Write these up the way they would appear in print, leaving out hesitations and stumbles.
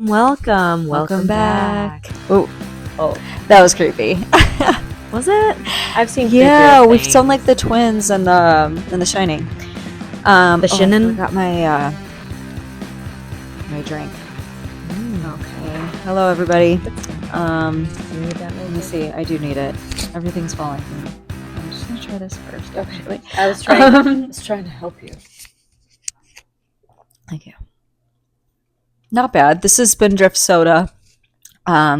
Welcome back. Oh, that was creepy. Was it? I've seen Yeah, creepier we've things. sound like the twins in The Shining. The Shinnin? I forgot my drink. Okay. Hello, everybody. You need that Let me see. I do need it. Everything's falling from me. I'm just gonna try this first. Actually, I was trying to help you. thank you. Not bad. This is Spindrift soda,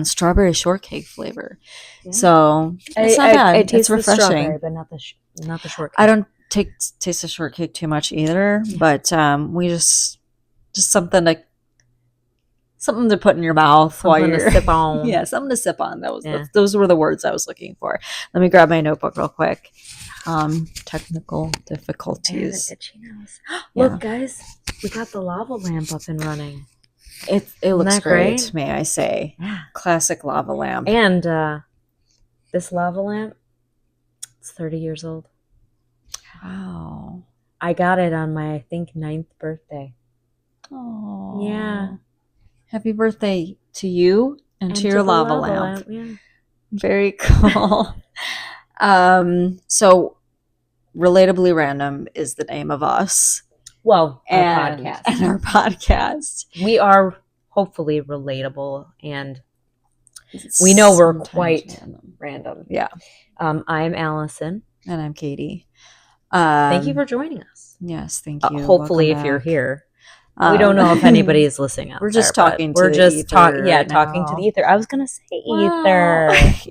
strawberry shortcake flavor. Yeah. So it's not bad. I taste it's refreshing, the strawberry, but not the shortcake. I don't taste the shortcake too much either, but we just something to put in your mouth while Something you're to sip on. yeah, something to sip on. Those were the words I was looking for. Let me grab my notebook real quick. Technical difficulties. Itchy nose. Yeah. Look, guys, we got the lava lamp up and running. It looks that great, great? may I say. Yeah. Classic lava lamp. And this lava lamp, it's 30 years old. Wow. I got it on my, I think, 9th birthday. Oh. Yeah. Happy birthday to you and to your the lava lamp. Yeah. Very cool. So Relatably Random is the name of us. Well, our And podcast. And our podcast. We are hopefully relatable, and we know we're Sometimes quite random. Yeah. I'm Allison. And I'm Katie. Thank you for joining us. Yes, thank you. Hopefully, Welcome if you're back. here. We don't know if anybody is listening out We're just there, talking but to we're the just ether talking. Yeah, right talking now. to the ether. I was gonna say Wow. ether.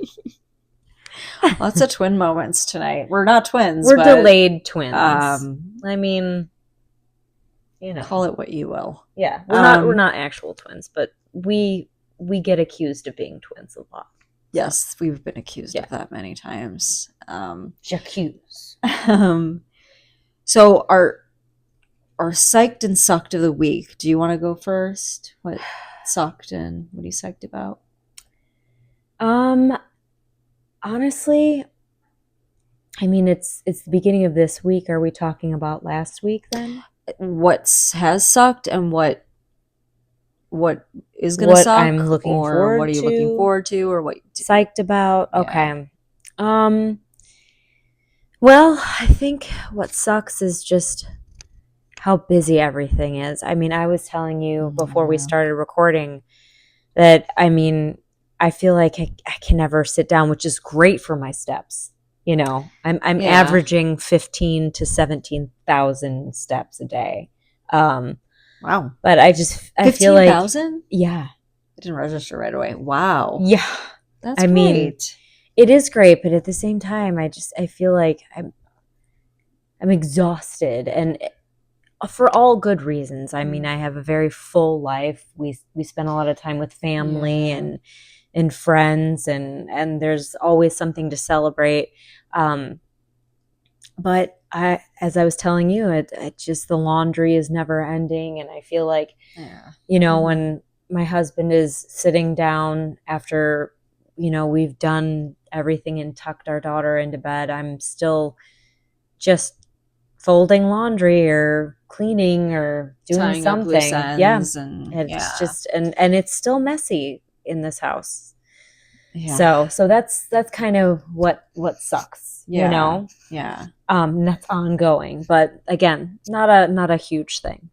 Lots of twin moments tonight. We're not twins. We're but, delayed twins. I mean, you know, call it what you will. Yeah, we're not actual twins, but we get accused of being twins a lot. Yes, we've been accused of that many times. J'accuse. So our psyched and sucked of the week. Do you want to go first? What sucked and what are you psyched about? Honestly, I mean, it's the beginning of this week. Are we talking about last week then? What has sucked and what is going to suck? I'm looking or forward what are you to, looking forward to, or what psyched about? Yeah. Okay. Well, I think what sucks is just how busy everything is. I mean, I was telling you before we started recording that, I mean, I feel like I can never sit down, which is great for my steps. You know, I'm averaging 15 to 17,000 steps a day. Wow. But I feel like 15,000? Yeah. I didn't register right away. Wow. Yeah. That's great. Mean, it is great, but at the same time, I feel like I'm exhausted, and for all good reasons. I mean, I have a very full life. We spend a lot of time with family and friends, and there's always something to celebrate. But as I was telling you, it just, the laundry is never ending, and I feel like, you know, when my husband is sitting down after, you know, we've done everything and tucked our daughter into bed, I'm still just folding laundry or cleaning or doing tying something. Up loose ends It's just, and it's still messy in this house. Yeah. So that's kind of what sucks, you know? Yeah. That's ongoing, but again, not a huge thing.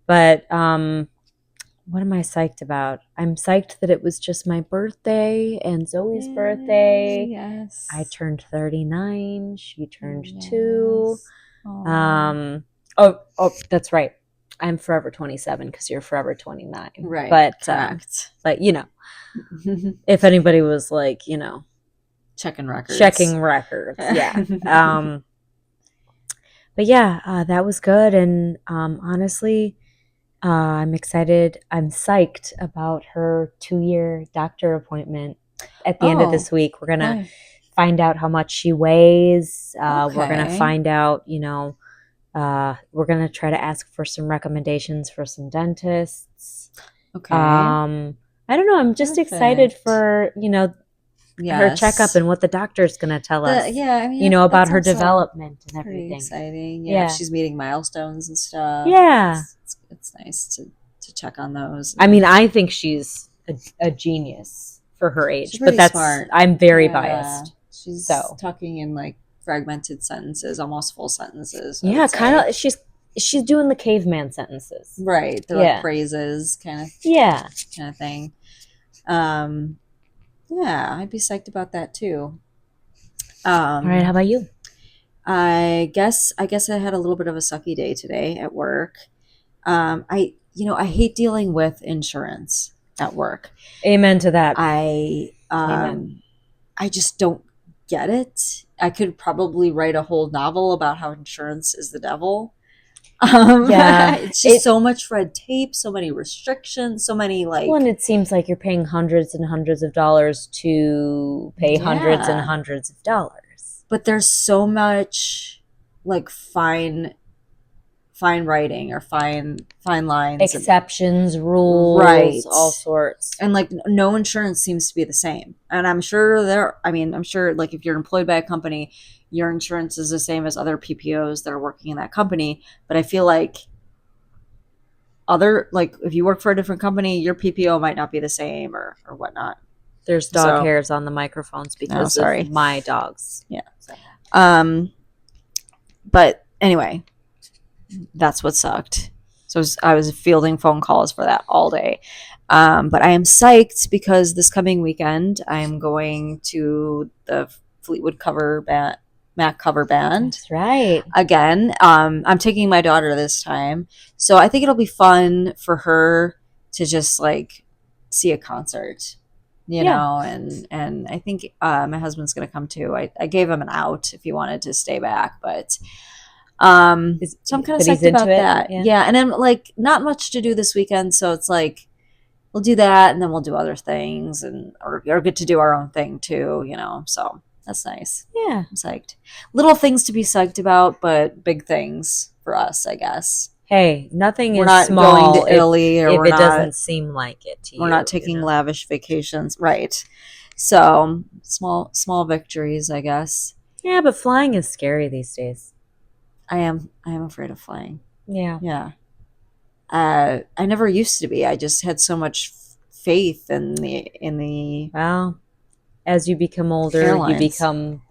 But what am I psyched about? I'm psyched that it was just my birthday and Zoe's birthday. Yes. I turned 39. She turned 2. Aww. Oh, that's right. I'm forever 27 because you're forever 29. Right. But correct. But you know, if anybody was like, you know, checking records. Yeah. But yeah, that was good. And honestly, I'm excited. I'm psyched about her 2-year doctor appointment at the end of this week. We're going to find out how much she weighs. We're going to find out, you know, we're going to try to ask for some recommendations for some dentists. Okay. I don't know. I'm just excited for, you know, her checkup and what the doctor's going to tell us. Yeah, I mean, you know, about her development and everything. Pretty exciting. Yeah, she's meeting milestones and stuff. Yeah, it's nice to to check on those. I mean, I think she's a genius for her age, but that's smart. I'm very biased. She's so talking in like fragmented sentences, almost full sentences. Yeah, kind of. She's doing the caveman sentences. Right. They're like phrases kind of thing. Yeah, I'd be psyched about that too. All right, how about you? I guess I had a little bit of a sucky day today at work. I hate dealing with insurance at work. Amen to that. Amen. I just don't get it. I could probably write a whole novel about how insurance is the devil. It's just so much red tape, so many restrictions, so many Well, and it seems like you're paying hundreds and hundreds of dollars to pay hundreds and hundreds of dollars. But there's so much like fine writing or fine lines, exceptions, rules, all sorts. And like no insurance seems to be the same. And I'm sure like if you're employed by a company, your insurance is the same as other PPOs that are working in that company. But I feel like if you work for a different company, your PPO might not be the same or whatnot. There's dog hairs on the microphones because of my dogs. Yeah. But anyway, that's what sucked. So I was fielding phone calls for that all day. But I am psyched because this coming weekend I am going to the Fleetwood Mac cover band. That's right. Again, I'm taking my daughter this time, so I think it'll be fun for her to just like see a concert, you know. And I think my husband's going to come too. I gave him an out if he wanted to stay back, but. So I'm kind of psyched about that. Yeah. And then like not much to do this weekend, so it's like we'll do that and then we'll do other things or get to do our own thing too, you know. So that's nice. Yeah. I'm psyched. Little things to be psyched about, but big things for us, I guess. Hey, nothing we're is not small going to Italy if it doesn't seem like it to you. We're not taking lavish vacations. Right. So small victories, I guess. Yeah, but flying is scary these days. I am afraid of flying. Yeah. Yeah. I never used to be. I just had so much faith in the well, as you become older, airlines. You become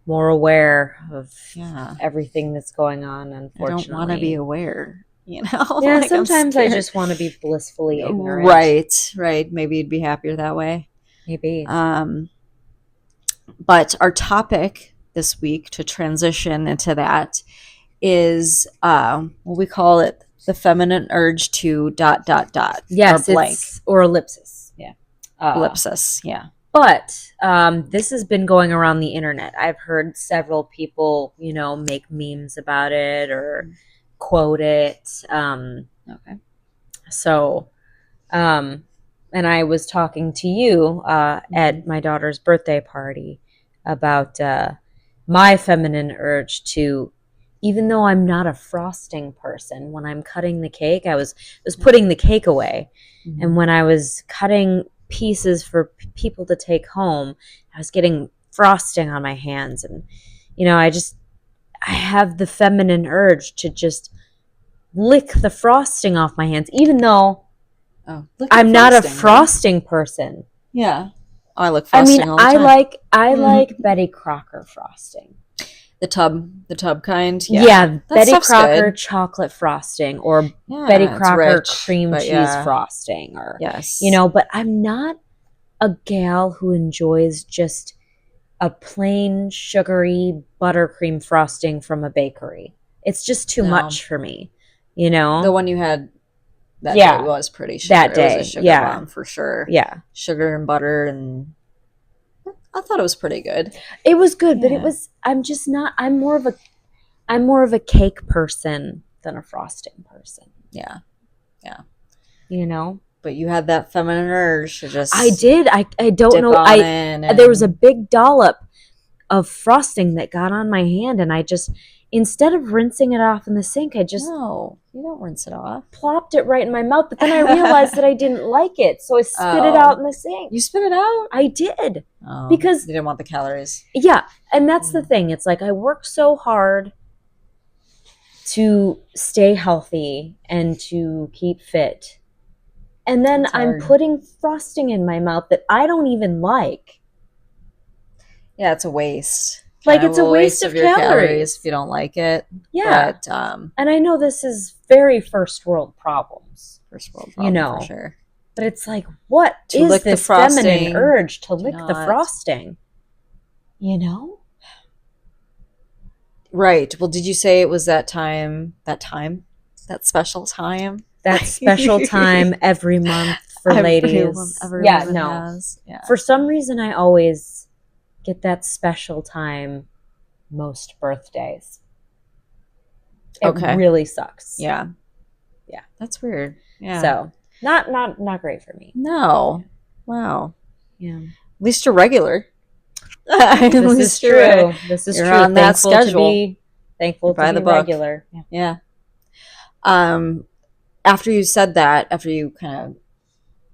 more aware of everything that's going on, unfortunately. I don't want to be aware, you know? Yeah, like sometimes I just want to be blissfully ignorant. Right. Maybe you'd be happier that way. Maybe. But our topic this week, to transition into that, is we call it the feminine urge to ... Yes, or blank. Or ellipsis. Yeah. Ellipsis, yeah. But this has been going around the internet. I've heard several people, make memes about it or quote it. Okay. So, and I was talking to you at my daughter's birthday party about my feminine urge to, even though I'm not a frosting person, when I'm cutting the cake, I was putting the cake away. Mm-hmm. And when I was cutting pieces for people to take home, I was getting frosting on my hands. And, I have the feminine urge to just lick the frosting off my hands, even though I'm not a frosting person. Yeah. I like frosting all the time. I like Betty Crocker frosting. The tub kind. Yeah, Betty Crocker chocolate frosting or Betty Crocker cream cheese frosting or yes. But I'm not a gal who enjoys just a plain sugary buttercream frosting from a bakery. It's just too much for me, The one you had that day was pretty sugar. That day, it was a sugar bomb for sure. Yeah. Sugar and butter, and I thought it was pretty good. It was good, but I'm more of a cake person than a frosting person. Yeah. Yeah. But you had that feminine urge to just I did. I don't know. There was a big dollop of frosting that got on my hand, and I just, instead of rinsing it off in the sink, No, you don't rinse it off. Plopped it right in my mouth, but then I realized that I didn't like it, so I spit it out in the sink. You spit it out? I did. Oh, because you didn't want the calories. Yeah, and that's the thing. It's like I work so hard to stay healthy and to keep fit, And then I'm putting frosting in my mouth that I don't even like. Yeah, it's a waste. Like, it's a waste of your calories if you don't like it. Yeah. But, and I know this is very first world problems. First world problem, for sure. But it's like, what is this feminine urge to lick the frosting? Right. Well, did you say it was that special time? That special time every month for ladies. Everyone has. Yeah. For some reason, I always get that special time most birthdays. It really sucks. Yeah. Yeah. That's weird. Yeah. So not great for me. No. Wow. Yeah. At least you're regular. This is true. This is you're true. On that schedule. Thankful to be regular. Yeah. After you said that, after you kind of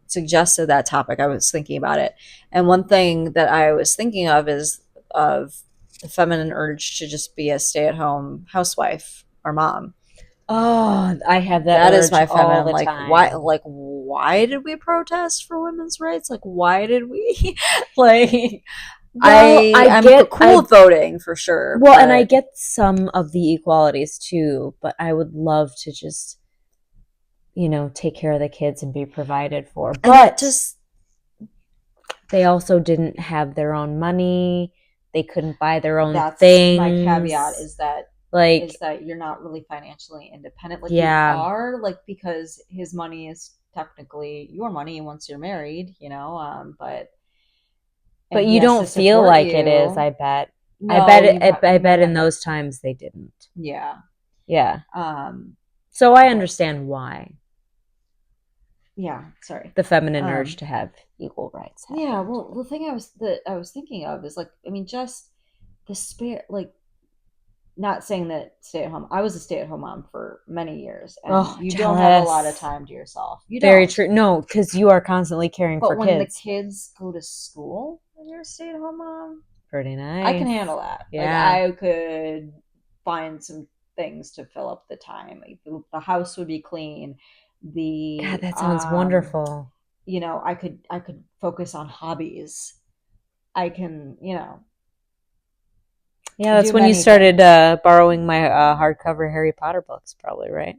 suggested that topic, I was thinking about it. And one thing that I was thinking of is of the feminine urge to just be a stay-at-home housewife or mom. Oh, I have that urge is my feminine. All the time. Why did we protest for women's rights? Like, why did we? Like, well, I'm cool with voting for sure. Well, and I get some of the equalities too, but I would love to just, take care of the kids and be provided for. But they also didn't have their own money. They couldn't buy their own things. My caveat is that you're not really financially independent. Like, you are, like, because his money is technically your money once you're married, but you don't feel like it is, I bet. No, I bet in those times they didn't. Yeah. Yeah. So I understand why. Yeah, sorry. The feminine urge to have equal rights. Yeah, well, the thing I was thinking of is, like, I mean, just the spare, like, not saying that I was a stay-at-home mom for many years, and you don't have a lot of time to yourself. You don't. Very true. No, because you are constantly caring for kids. But when the kids go to school and you're a stay-at-home mom, pretty nice. I can handle that. Yeah. Like, I could find some things to fill up the time. Like, the house would be clean. God, that sounds wonderful. I could focus on hobbies. I can, Yeah, that's when you started borrowing my hardcover Harry Potter books, probably, right?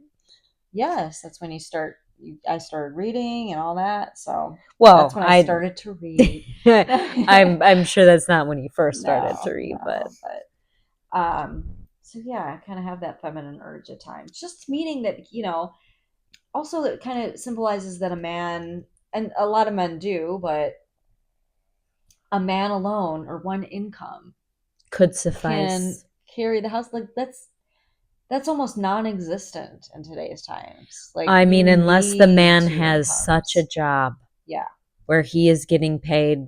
Yes, that's when I started reading and all that. So, that's when I started to read. I'm sure that's not when you first started to read, but so yeah, I kind of have that feminine urge at times. Just meaning that, also it kind of symbolizes that a man, and a lot of men do, but a man alone or one income could suffice, can carry the house. Like, that's almost non-existent in today's times. Like, I mean, unless the man has such a job, where he is getting paid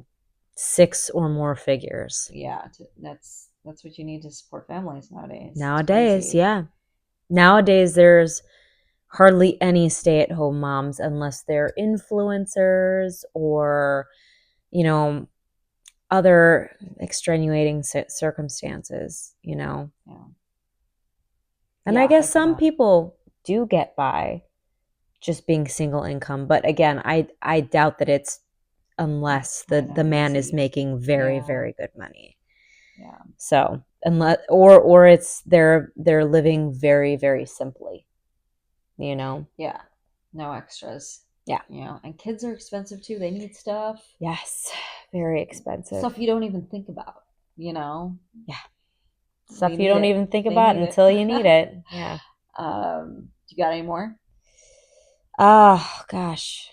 6 or more figures. Yeah, that's what you need to support families nowadays. Nowadays there's hardly any stay-at-home moms unless they're influencers or, other extenuating circumstances, Yeah. And I guess some people do get by just being single income. But again, I doubt that it's unless the man is making very, very good money. Yeah. So unless or it's they're living very, very simply. Yeah. No extras. Yeah. And kids are expensive too. They need stuff. Yes. Very expensive. Stuff you don't even think about, Yeah. Stuff you don't even think about until you need it. Yeah. You got any more? Oh, gosh.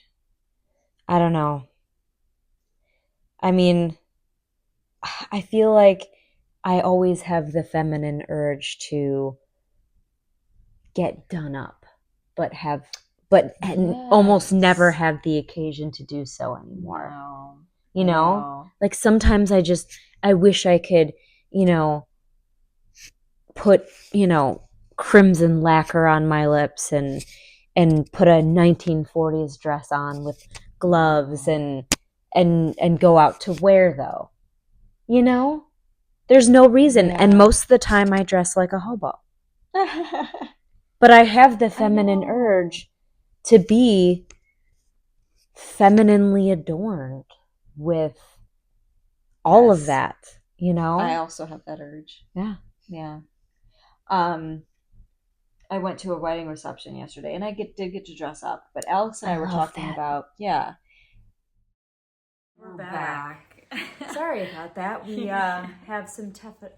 I don't know. I mean, I feel like I always have the feminine urge to get done up, but almost never have the occasion to do so anymore. No. Like, sometimes I wish I could, put, crimson lacquer on my lips and put a 1940s dress on with gloves and go out to wear, though. There's no reason. Yeah. And most of the time I dress like a hobo. But I have the feminine urge to be femininely adorned with all of that, you know? I also have that urge. Yeah. Yeah. I went to a wedding reception yesterday, and I did get to dress up. But Alex and I were talking about, We're back. Sorry about that. We have some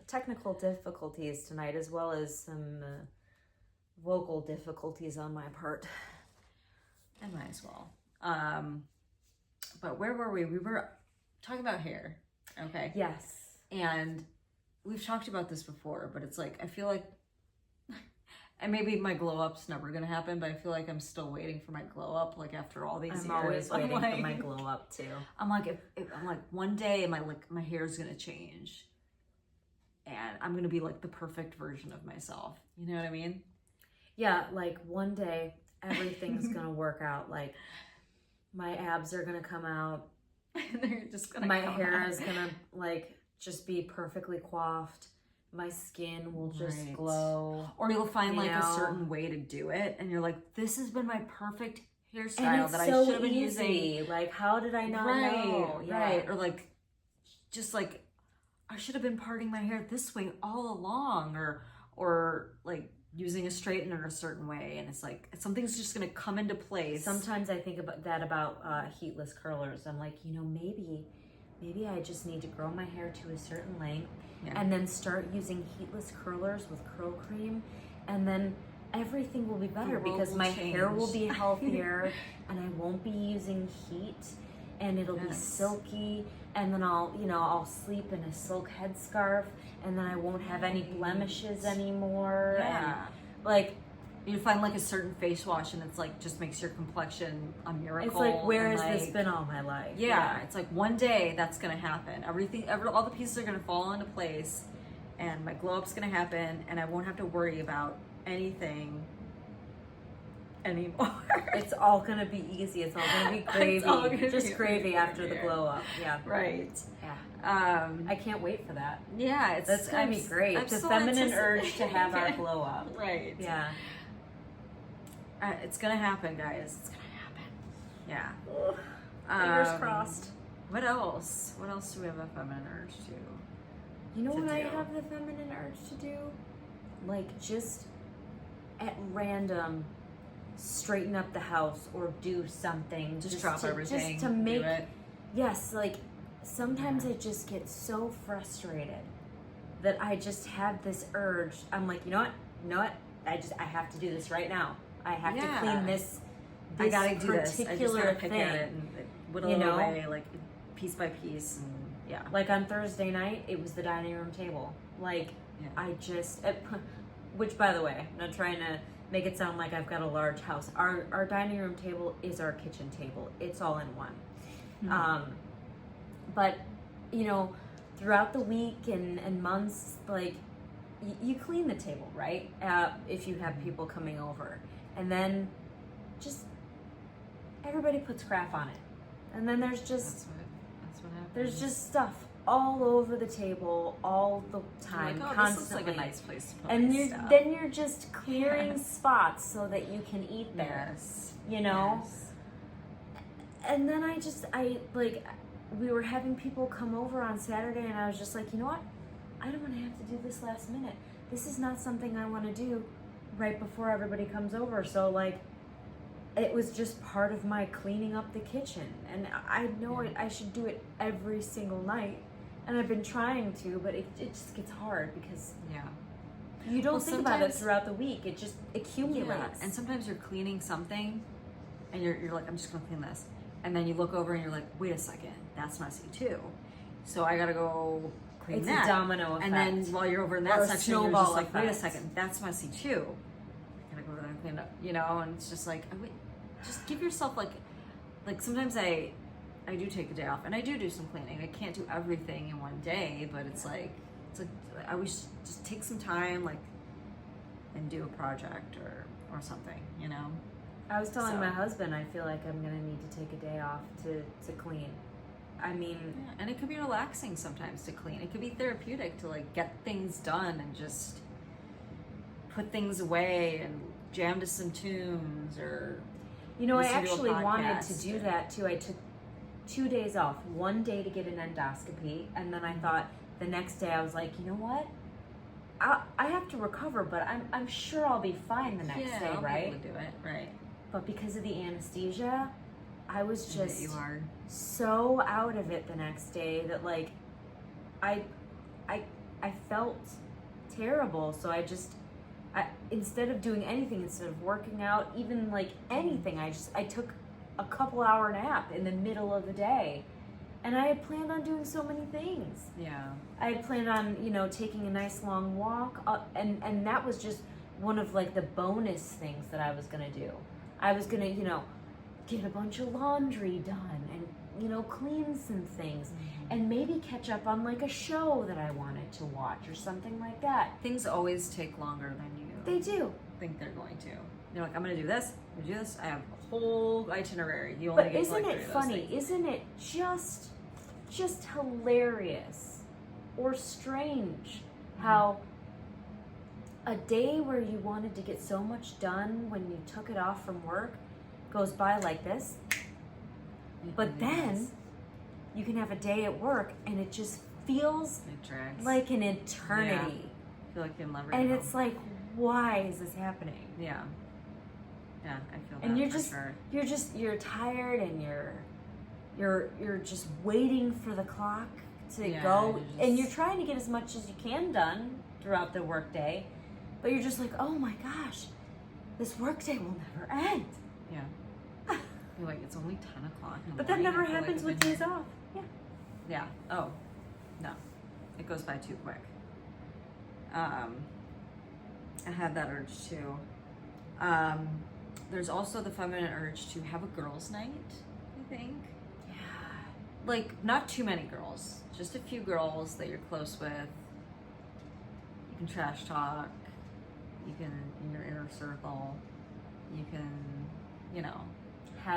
technical difficulties tonight, as well as some vocal difficulties on my part. I might as well. But where were we? We were talking about hair. Okay. Yes. And we've talked about this before, but it's like, I feel like, and maybe my glow up's never gonna happen, but I feel like I'm still waiting for my glow up. Like after all these years, I'm always waiting for my glow up too. I'm like, I'm like, one day my hair's gonna change, and I'm gonna be like the perfect version of myself. You know what I mean? Yeah, like one day everything's gonna work out. Like my abs are gonna come out. They're just gonna. My hair is gonna like just be perfectly coiffed. My skin will just glow. Or you'll find like a certain way to do it, and you're like, this has been my perfect hairstyle that I should have been using. Like, how did I not know? Right. Or like, just like, I should have been parting my hair this way all along, or like using a straightener a certain way, and it's like something's just gonna come into place. Sometimes I think about heatless curlers. I'm like, maybe I just need to grow my hair to a certain length and then start using heatless curlers with curl cream, and then everything will be better because my hair will be healthier and I won't be using heat, and it'll be silky, and then I'll sleep in a silk headscarf, and then I won't have any blemishes anymore. Yeah. And like, you find like a certain face wash, and it's like just makes your complexion a miracle. It's like, where has this been all my life? Yeah, it's like one day that's gonna happen. All the pieces are gonna fall into place, and my glow up's gonna happen, and I won't have to worry about anything anymore. It's all gonna be easy. It's all gonna be gravy. Just gravy after the glow up. Yeah. Right. Yeah. I can't wait for that. Yeah, that's gonna be great. The feminine urge to have our glow up. Right. Yeah. It's gonna happen, guys. It's gonna happen. Yeah. Fingers crossed. What else? What else do we have a feminine urge to? You know what I have the feminine urge to do? Like, just at random, straighten up the house or do something. Just drop everything. Just to make it. Yes, like sometimes I just get so frustrated that I just have this urge. I'm like, you know what? I have to do this right now. I have to clean this I gotta do this. particular I just gotta pick thing. at it and whittle it away, like piece by piece, and Like on Thursday night, it was the dining room table. Like I just, which by the way, I'm not trying to make it sound like I've got a large house. Our dining room table is our kitchen table. It's all in one. Mm-hmm. But throughout the week and months, like you clean the table, right? If you have people coming over, and then just everybody puts crap on it, and then there's just that's what happens. There's just stuff all over the table all the time, like, constantly. This looks like a nice place to put and stuff. Then you're just clearing spots so that you can eat there. Yes. Yes. And then we were having people come over on Saturday, and I was just like, you know what? I don't want to have to do this last minute. This is not something I want to do right before everybody comes over. So like, it was just part of my cleaning up the kitchen, and I know I should do it every single night, and I've been trying to, but it just gets hard because you don't think about it throughout the week. It just accumulates. And sometimes you're cleaning something, and you're like, I'm just gonna clean this, and then you look over and you're like, wait a second, that's messy too, so I gotta go clean that. It's a domino effect. And then while you're over in that section, you're just like, wait a second, that's messy too. I gotta go over there and clean it up, and it's just like, just give yourself like sometimes I do take a day off, and I do some cleaning. I can't do everything in one day, but it's like I always just take some time and do a project or something, I was telling my husband I feel like I'm gonna need to take a day off to clean. I mean, and it could be relaxing sometimes to clean. It could be therapeutic to get things done and just put things away and jam to some tunes or I actually wanted to do that too. I took 2 days off, 1 day to get an endoscopy, and then I thought the next day I was like, you know what? I have to recover, but I'm sure I'll be fine the next day, I'll right? be able to do it, right? But because of the anesthesia, I was just so out of it the next day that like I felt terrible. So I instead of doing anything, instead of working out, even like anything, I took a couple hour nap in the middle of the day. And I had planned on doing so many things. Yeah. I had planned on, taking a nice long walk, and that was just one of like the bonus things that I was gonna do. I was gonna, get a bunch of laundry done and, clean some things and maybe catch up on like a show that I wanted to watch or something like that. Things always take longer than you think they're going to. You're like, I'm gonna do this, I have a whole itinerary. You only get to like 3 of those things. But isn't it funny? Isn't it just hilarious or strange how a day where you wanted to get so much done when you took it off from work goes by like this, but then you can have a day at work and it just feels like an eternity. Yeah. I feel like you'll never and it's like, why is this happening? Yeah, I feel that. And you're tired and you're just waiting for the clock to go, and you're trying to get as much as you can done throughout the workday, but you're just like, oh my gosh, this workday will never end. Yeah. You're like, it's only 10 o'clock. But that never happens with days off. Yeah. Yeah. Oh, no. It goes by too quick. I had that urge too. There's also the feminine urge to have a girls' night, I think. Yeah. Like, not too many girls, just a few girls that you're close with. You can trash talk. You can, in your inner circle, you can,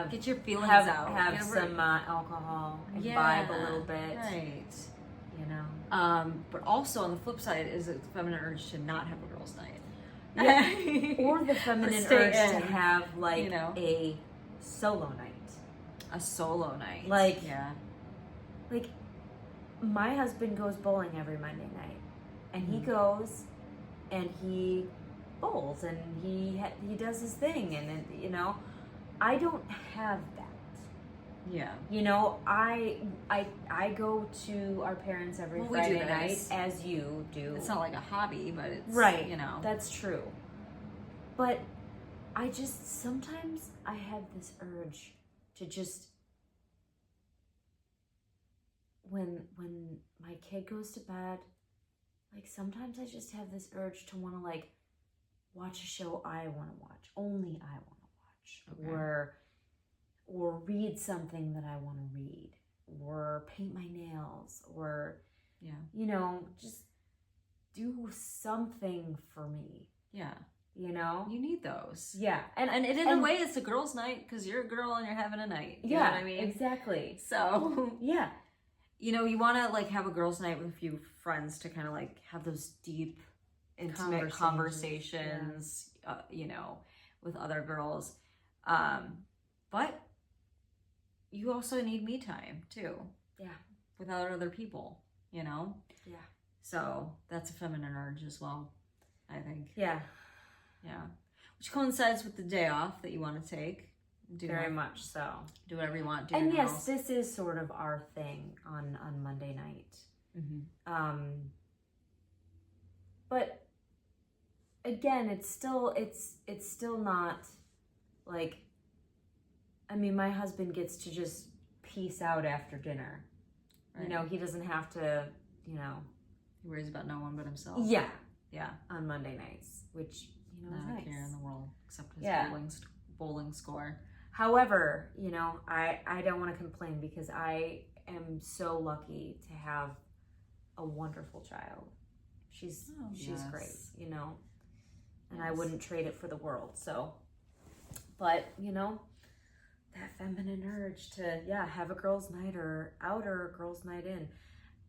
get your feelings out. Have some alcohol, imbibe a little bit. Right. But also on the flip side is the feminine urge to not have a girls' night. Yeah. Or the feminine urge to have like a solo night. A solo night. Like my husband goes bowling every Monday night, and he goes and he bowls and he does his thing, and I don't have that. Yeah. I go to our parents every Friday night, as you do. It's not like a hobby, but it's right. That's true. But sometimes I have this urge to just, when my kid goes to bed, like sometimes I just have this urge to want to like watch a show I want to watch, only I want to watch, or read something that I want to read, or paint my nails, or just do something for me. Yeah. You need those. Yeah. And in a way, it's a girl's night because you're a girl and you're having a night. You know what I mean? Exactly. So, yeah. You want to like have a girl's night with a few friends to kind of like have those deep, intimate conversations, with other girls. But you also need me time too. Yeah. Without other people, Yeah. So that's a feminine urge as well, I think. Yeah. Yeah. Which coincides with the day off that you want to take. Very much so. Do whatever you want. And yes, this is sort of our thing on Monday night. Mm-hmm. But again, it's still not like, I mean, my husband gets to just peace out after dinner. Right. He doesn't have to, He worries about no one but himself. Yeah. Yeah. On Monday nights, which, is not nice. A care in the world except his bowling score. However, I don't want to complain because I am so lucky to have a wonderful child. She's great, and yes. I wouldn't trade it for the world. So, but that feminine urge to have a girls' night or out or a girls' night in,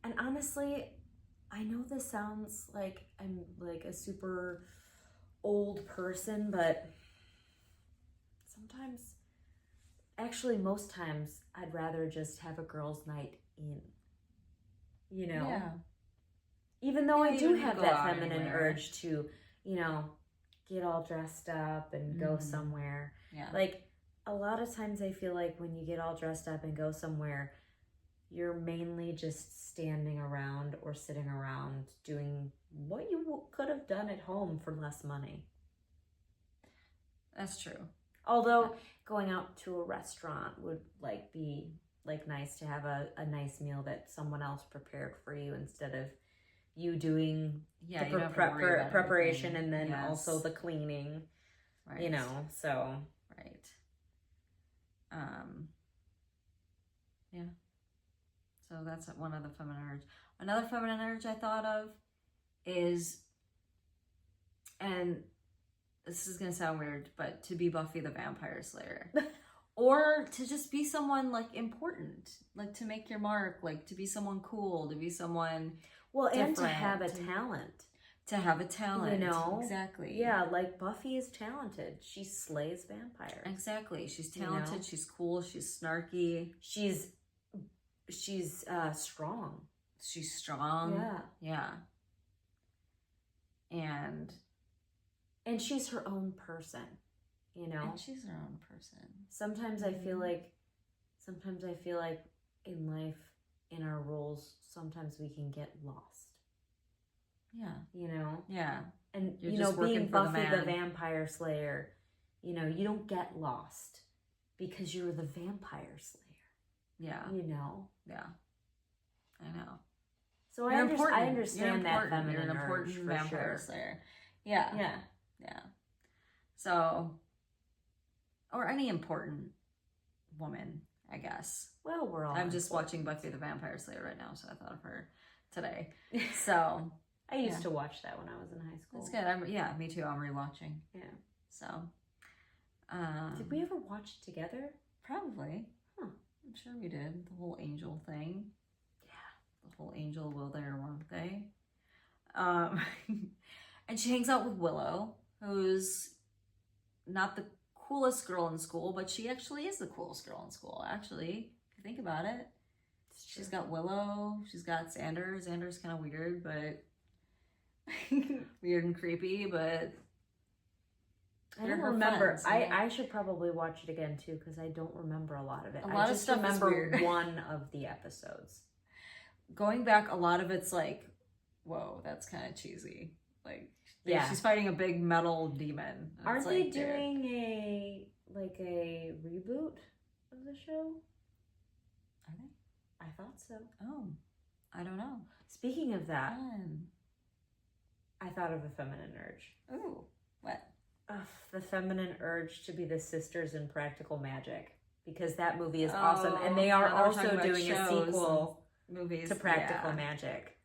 and honestly, I know this sounds like I'm like a super old person, but sometimes actually, most times I'd rather just have a girls' night in. You know? Yeah. Even though I do have that feminine urge to, you know, get all dressed up and go somewhere. Yeah. Like, a lot of times I feel like when you get all dressed up and go somewhere, you're mainly just standing around or sitting around doing what you could have done at home for less money. That's true. Although going out to a restaurant would like be like nice to have a nice meal that someone else prepared for you instead of you doing the preparation and then also the cleaning. Right. You know, so right. Yeah. So that's one of the feminine urge. Another feminine urge I thought of is, and this is gonna sound weird, but to be Buffy the Vampire Slayer. Or to just be someone like important, like to make your mark, like to be someone cool, to be someone and to have a talent. To have a talent. You know? Exactly. Yeah, like Buffy is talented. She slays vampires. Exactly. She's talented, you know? She's cool, she's snarky. She's strong. She's strong. Yeah. Yeah. And she's her own person. You know? And she's her own person. Sometimes I feel like in life, in our roles, sometimes we can get lost. Yeah. You know? Yeah. And, you know, being Buffy the Vampire Slayer, you know, you don't get lost because you're the Vampire Slayer. Yeah. You know? Yeah. I know. So I understand that feminine You're an important urge vampire slayer. Yeah. Yeah. Yeah. So, or any important woman, I guess. Well, we're all. I'm just watching Buffy the Vampire Slayer right now, so I thought of her today. So I used to watch that when I was in high school. It's good. Yeah, me too. I'm rewatching. Yeah. So. Did we ever watch it together? Probably. Huh. I'm sure we did. The whole angel thing. Yeah. The whole angel will they or won't they? And she hangs out with Willow, who's not the coolest girl in school, but she actually is the coolest girl in school, actually. If you think about it. She's got Willow, she's got Xander. Xander's kind of weird, but weird and creepy, but I don't remember. I should probably watch it again too, because I don't remember a lot of it. I just remember one of the episodes. Going back, a lot of it's like, whoa, that's kind of cheesy. Like, she's fighting a big metal demon. Aren't they doing a reboot of the show? Are they? I thought so. Oh, I don't know. Speaking of that, I thought of a feminine urge. Ooh, what? The feminine urge to be the sisters in Practical Magic, because that movie is awesome, and they are also doing a sequel to Practical Magic.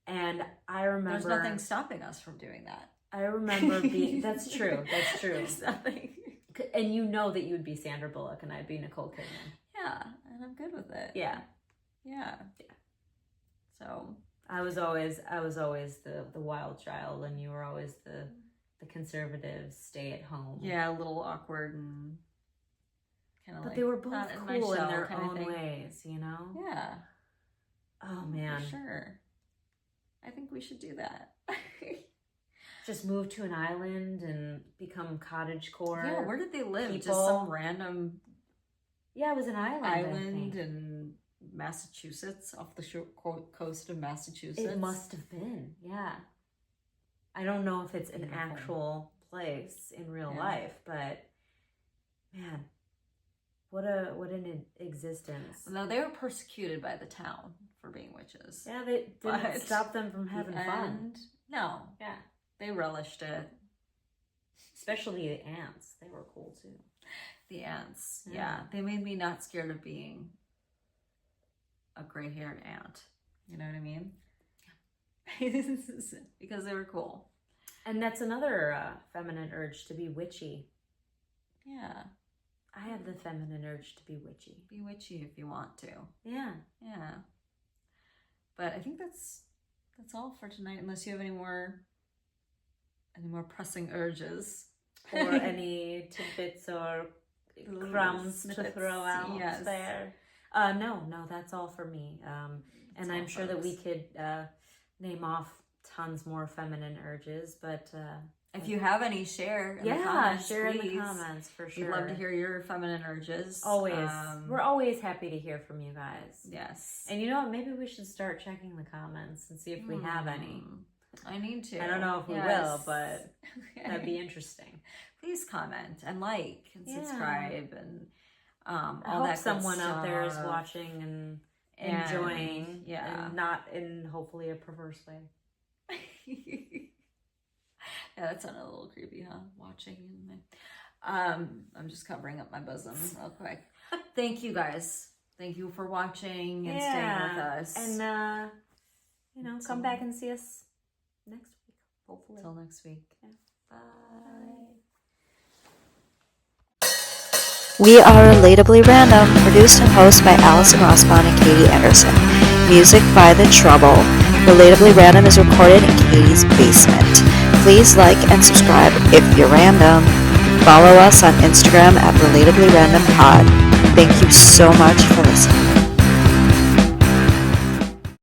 And I remember there's nothing stopping us from doing that. I remember being that's true. There's nothing. And you know that you would be Sandra Bullock and I'd be Nicole Kidman. Yeah, and I'm good with it. Yeah. So I was always the wild child, and you were always the conservative, stay at home. Yeah, a little awkward and kind of. But they were both cool in their own ways, you know. Yeah. Oh man. For sure. I think we should do that. Just move to an island and become cottagecore. Yeah, where did they live? Just some random. Yeah, it was an island in Massachusetts, off the coast of Massachusetts. It must have been, yeah. I don't know if it's an actual place in real life, but man, what an existence. No, they were persecuted by the town for being witches. Yeah, they didn't stop them from having fun. No. Yeah. They relished it. Especially the ants. They were cool too. The ants. Yeah. They made me not scared of being a gray-haired ant. You know what I mean? Because they were cool. And that's another feminine urge, to be witchy. Yeah. I have the feminine urge to be witchy. Be witchy if you want to. Yeah. Yeah. But I think that's all for tonight, unless you have any more pressing urges. Or any tidbits or crumbs to throw out there. No, that's all for me. And I'm sure that we could name off tons more feminine urges, but if you have any, share in the comments, share please. In the comments for sure. We'd love to hear your feminine urges. Always. We're always happy to hear from you guys. Yes. And you know what? Maybe we should start checking the comments and see if we have any. I need to. I don't know if we will, but that'd be interesting. Please comment and like and subscribe and all I hope that. Someone out there is watching and enjoying, and not in hopefully a perverse way. Yeah, that sounded a little creepy, huh? Watching. I'm just covering up my bosom real quick. Thank you guys. Thank you for watching and staying with us. And come back and see us next week, hopefully. Till next week. Yeah. Bye. We are Relatably Random, produced and hosted by Allison Rossbaum and Katie Anderson. Music by The Trouble. Relatably Random is recorded in Katie's basement. Please like and subscribe if you're random. Follow us on Instagram at Relatably Random Pod. Thank you so much for listening.